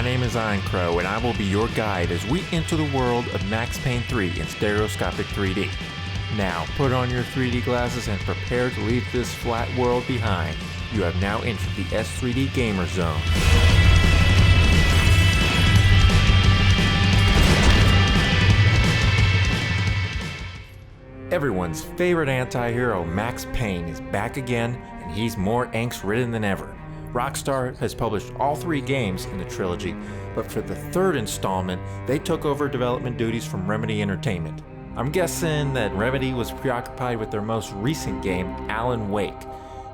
name is Eincrou, and I will be your guide as we enter the world of Max Payne 3 in Stereoscopic 3D. Now, put on your 3D glasses and prepare to leave this flat world behind. You have now entered the S3DGamerZone. Everyone's favorite anti-hero, Max Payne, is back again, and he's more angst-ridden than ever. Rockstar has published all 3 games in the trilogy, but for the 3rd installment, they took over development duties from Remedy Entertainment. I'm guessing that Remedy was preoccupied with their most recent game, Alan Wake.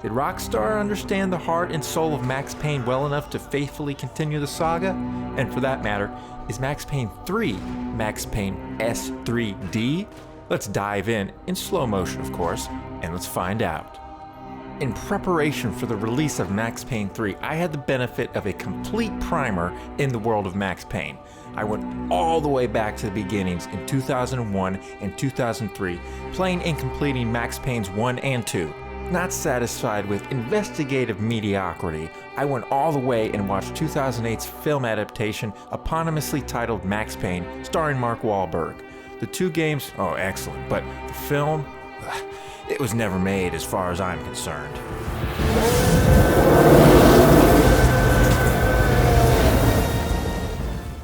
Did Rockstar understand the heart and soul of Max Payne well enough to faithfully continue the saga? And for that matter, is Max Payne 3 Max Payne S3D? Let's dive in slow motion, of course, and let's find out. In preparation for the release of Max Payne 3, I had the benefit of a complete primer in the world of Max Payne. I went all the way back to the beginnings in 2001 and 2003, playing and completing Max Payne's 1 and 2. Not satisfied with investigative mediocrity, I went all the way and watched 2008's film adaptation eponymously titled Max Payne, starring Mark Wahlberg. The 2 games, oh excellent, but the film, it was never made as far as I'm concerned.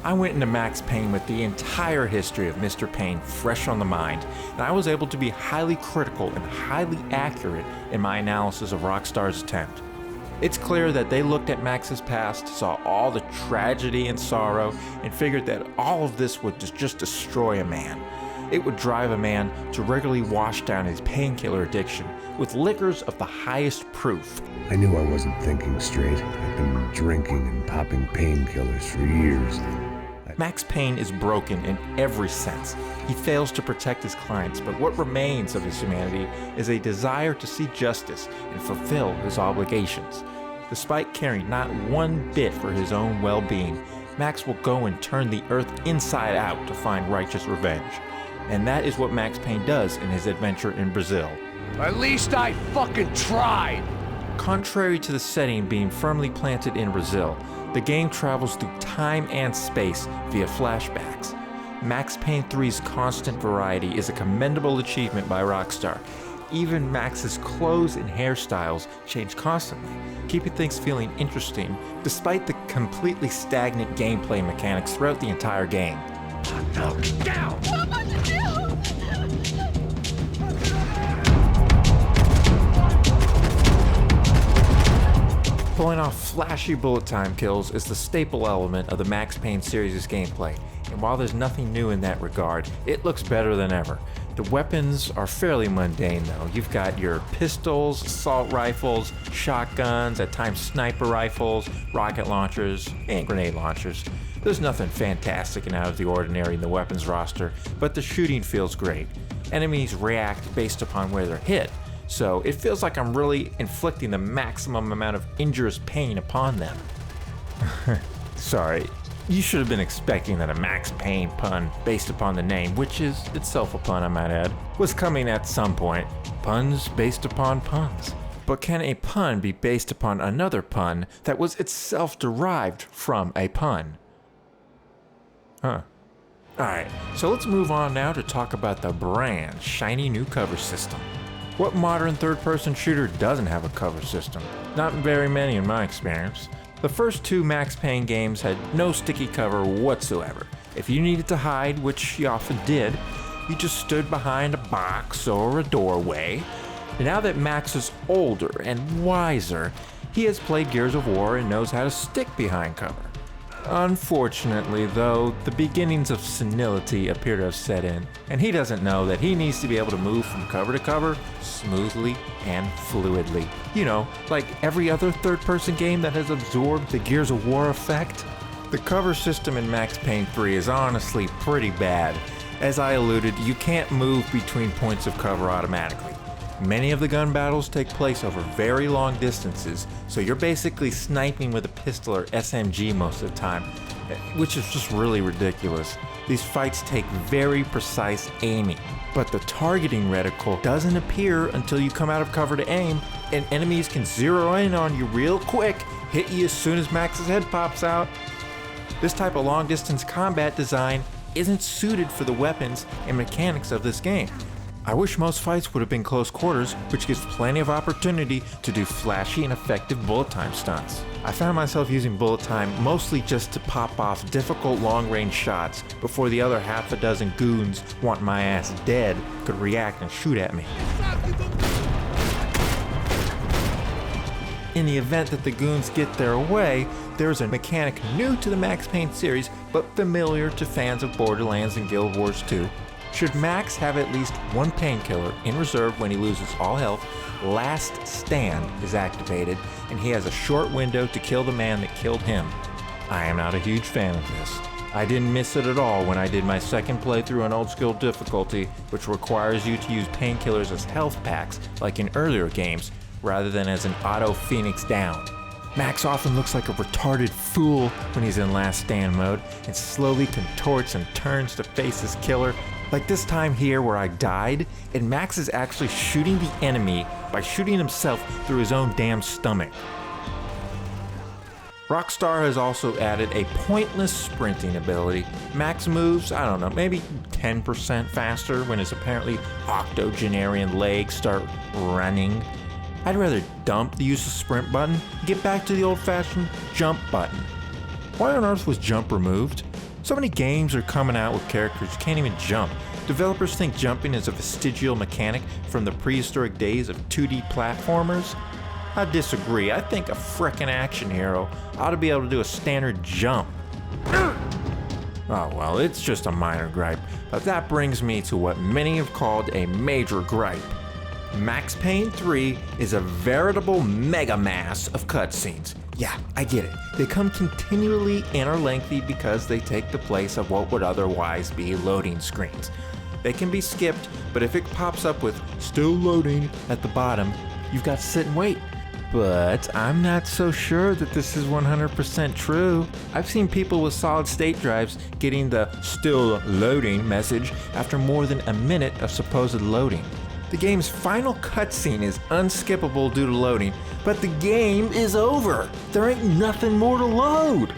I went into Max Payne with the entire history of Mr. Payne fresh on the mind, and I was able to be highly critical and highly accurate in my analysis of Rockstar's attempt. It's clear that they looked at Max's past, saw all the tragedy and sorrow, and figured that all of this would just destroy a man. It would drive a man to regularly wash down his painkiller addiction with liquors of the highest proof. I knew I wasn't thinking straight. I'd been drinking and popping painkillers for years. Max Payne is broken in every sense. He fails to protect his clients, but what remains of his humanity is a desire to see justice and fulfill his obligations. Despite caring not one bit for his own well-being, Max will go and turn the earth inside out to find righteous revenge. And that is what Max Payne does in his adventure in Brazil. At least I fucking tried! Contrary to the setting being firmly planted in Brazil, the game travels through time and space via flashbacks. Max Payne 3's constant variety is a commendable achievement by Rockstar. Even Max's clothes and hairstyles change constantly, keeping things feeling interesting despite the completely stagnant gameplay mechanics throughout the entire game. No, get down! What am I to do? Pulling off flashy bullet time kills is the staple element of the Max Payne series' gameplay, and while there's nothing new in that regard, it looks better than ever. The weapons are fairly mundane though. You've got your pistols, assault rifles, shotguns, at times sniper rifles, rocket launchers, and grenade launchers. There's nothing fantastic and out of the ordinary in the weapons roster, but the shooting feels great. Enemies react based upon where they're hit, so it feels like I'm really inflicting the maximum amount of injurious pain upon them. Sorry, you should have been expecting that a Max Payne pun based upon the name, which is itself a pun I might add, was coming at some point. Puns based upon puns. But can a pun be based upon another pun that was itself derived from a pun? Huh. Alright, so let's move on now to talk about the brand shiny new cover system. What modern third-person shooter doesn't have a cover system? Not very many in my experience. The first 2 Max Payne games had no sticky cover whatsoever. If you needed to hide, which you often did, you just stood behind a box or a doorway. And now that Max is older and wiser, he has played Gears of War and knows how to stick behind cover. Unfortunately, though, the beginnings of senility appear to have set in, and he doesn't know that he needs to be able to move from cover to cover smoothly and fluidly. You know, like every other third-person game that has absorbed the Gears of War effect. The cover system in Max Payne 3 is honestly pretty bad. As I alluded, you can't move between points of cover automatically. Many of the gun battles take place over very long distances, so you're basically sniping with a pistol or SMG most of the time, which is just really ridiculous. These fights take very precise aiming, but the targeting reticle doesn't appear until you come out of cover to aim, and enemies can zero in on you real quick, hit you as soon as Max's head pops out. This type of long-distance combat design isn't suited for the weapons and mechanics of this game. I wish most fights would have been close quarters, which gives plenty of opportunity to do flashy and effective bullet time stunts. I found myself using bullet time mostly just to pop off difficult long-range shots before the other half a dozen goons wanting my ass dead could react and shoot at me. In the event that the goons get their way, there's a mechanic new to the Max Payne series but familiar to fans of Borderlands and Guild Wars 2. Should Max have at least one painkiller in reserve when he loses all health, Last Stand is activated and he has a short window to kill the man that killed him. I am not a huge fan of this. I didn't miss it at all when I did my second playthrough on old school difficulty, which requires you to use painkillers as health packs like in earlier games rather than as an auto Phoenix down. Max often looks like a retarded fool when he's in Last Stand mode and slowly contorts and turns to face his killer. Like this time here where I died, and Max is actually shooting the enemy by shooting himself through his own damn stomach. Rockstar has also added a pointless sprinting ability. Max moves, I don't know, maybe 10% faster when his apparently octogenarian legs start running. I'd rather dump the use of sprint button, get back to the old-fashioned jump button. Why on earth was jump removed? So many games are coming out with characters who can't even jump. Developers think jumping is a vestigial mechanic from the prehistoric days of 2D platformers? I disagree. I think a frickin' action hero ought to be able to do a standard jump. Oh well, it's just a minor gripe, but that brings me to what many have called a major gripe. Max Payne 3 is a veritable mega mass of cutscenes. Yeah, I get it. They come continually and are lengthy because they take the place of what would otherwise be loading screens. They can be skipped, but if it pops up with "still loading" at the bottom, you've got to sit and wait. But I'm not so sure that this is 100% true. I've seen people with solid state drives getting the "still loading" message after more than a minute of supposed loading. The game's final cutscene is unskippable due to loading, but the game is over. There ain't nothing more to load.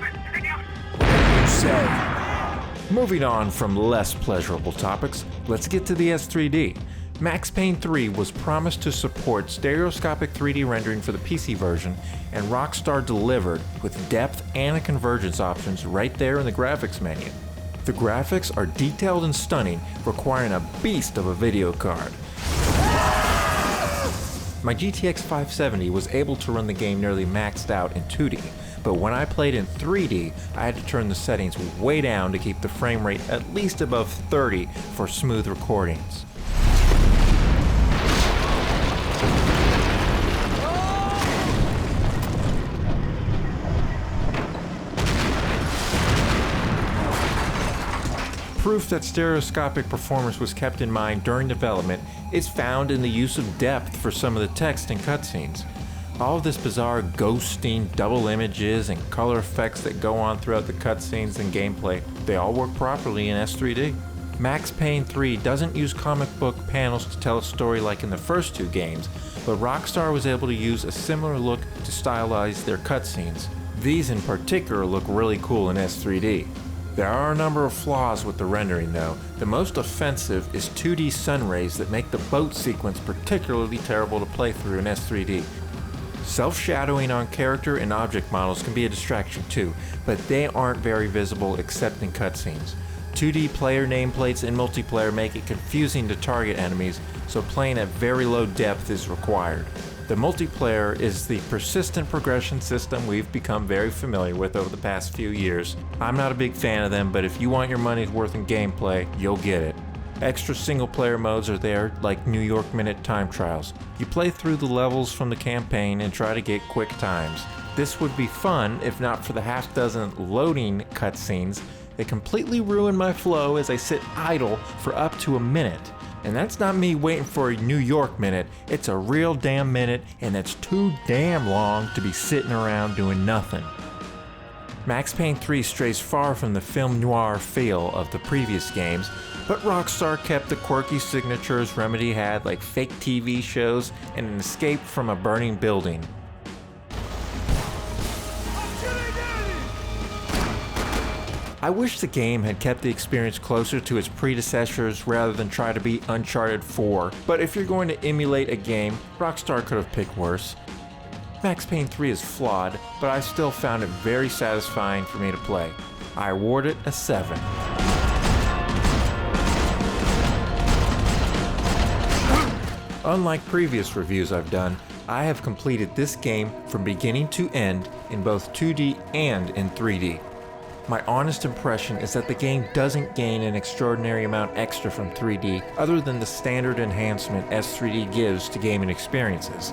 Moving on from less pleasurable topics, let's get to the S3D. Max Payne 3 was promised to support stereoscopic 3D rendering for the PC version, and Rockstar delivered with depth and a convergence options right there in the graphics menu. The graphics are detailed and stunning, requiring a beast of a video card. My GTX 570 was able to run the game nearly maxed out in 2D, but when I played in 3D, I had to turn the settings way down to keep the frame rate at least above 30 for smooth recordings. Proof that stereoscopic performance was kept in mind during development is found in the use of depth for some of the text in cutscenes. All of this bizarre ghosting, double images, and color effects that go on throughout the cutscenes and gameplay, they all work properly in S3D. Max Payne 3 doesn't use comic book panels to tell a story like in the first two games, but Rockstar was able to use a similar look to stylize their cutscenes. These in particular look really cool in S3D. There are a number of flaws with the rendering though. The most offensive is 2D sun rays that make the boat sequence particularly terrible to play through in S3D. Self-shadowing on character and object models can be a distraction too, but they aren't very visible except in cutscenes. 2D player nameplates in multiplayer make it confusing to target enemies, so playing at very low depth is required. The multiplayer is the persistent progression system we've become very familiar with over the past few years. I'm not a big fan of them, but if you want your money's worth in gameplay, you'll get it. Extra single-player modes are there, like New York Minute time trials. You play through the levels from the campaign and try to get quick times. This would be fun if not for the half-dozen loading cutscenes that completely ruin my flow as I sit idle for up to a minute. And that's not me waiting for a New York minute, it's a real damn minute, and that's too damn long to be sitting around doing nothing. Max Payne 3 strays far from the film noir feel of the previous games, but Rockstar kept the quirky signatures Remedy had, like fake TV shows and an escape from a burning building. I wish the game had kept the experience closer to its predecessors rather than try to be Uncharted 4, but if you're going to emulate a game, Rockstar could have picked worse. Max Payne 3 is flawed, but I still found it very satisfying for me to play. I award it a 7. Unlike previous reviews I've done, I have completed this game from beginning to end in both 2D and in 3D. My honest impression is that the game doesn't gain an extraordinary amount extra from 3D other than the standard enhancement S3D gives to gaming experiences.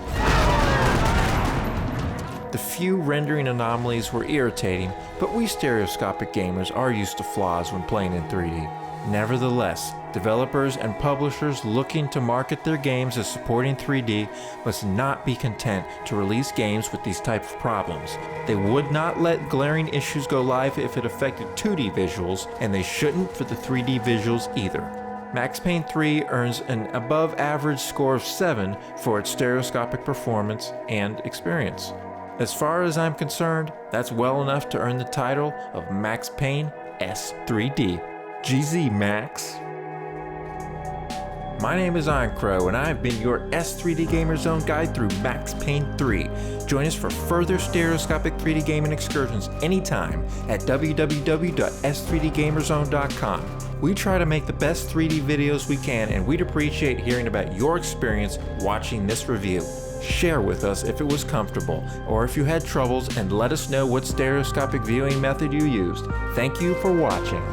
The few rendering anomalies were irritating, but we stereoscopic gamers are used to flaws when playing in 3D. Nevertheless, developers and publishers looking to market their games as supporting 3D must not be content to release games with these type of problems. They would not let glaring issues go live if it affected 2D visuals, and they shouldn't for the 3D visuals either. Max Payne 3 earns an above average score of 7 for its stereoscopic performance and experience. As far as I'm concerned, that's well enough to earn the title of Max Payne S3D. GZ Max. My name is Eincrou, and I've been your S3DGamerZone guide through Max Payne 3. Join us for further stereoscopic 3D gaming excursions anytime at www.s3dgamerzone.com. We try to make the best 3D videos we can, and we'd appreciate hearing about your experience watching this review. Share with us if it was comfortable, or if you had troubles, and let us know what stereoscopic viewing method you used. Thank you for watching.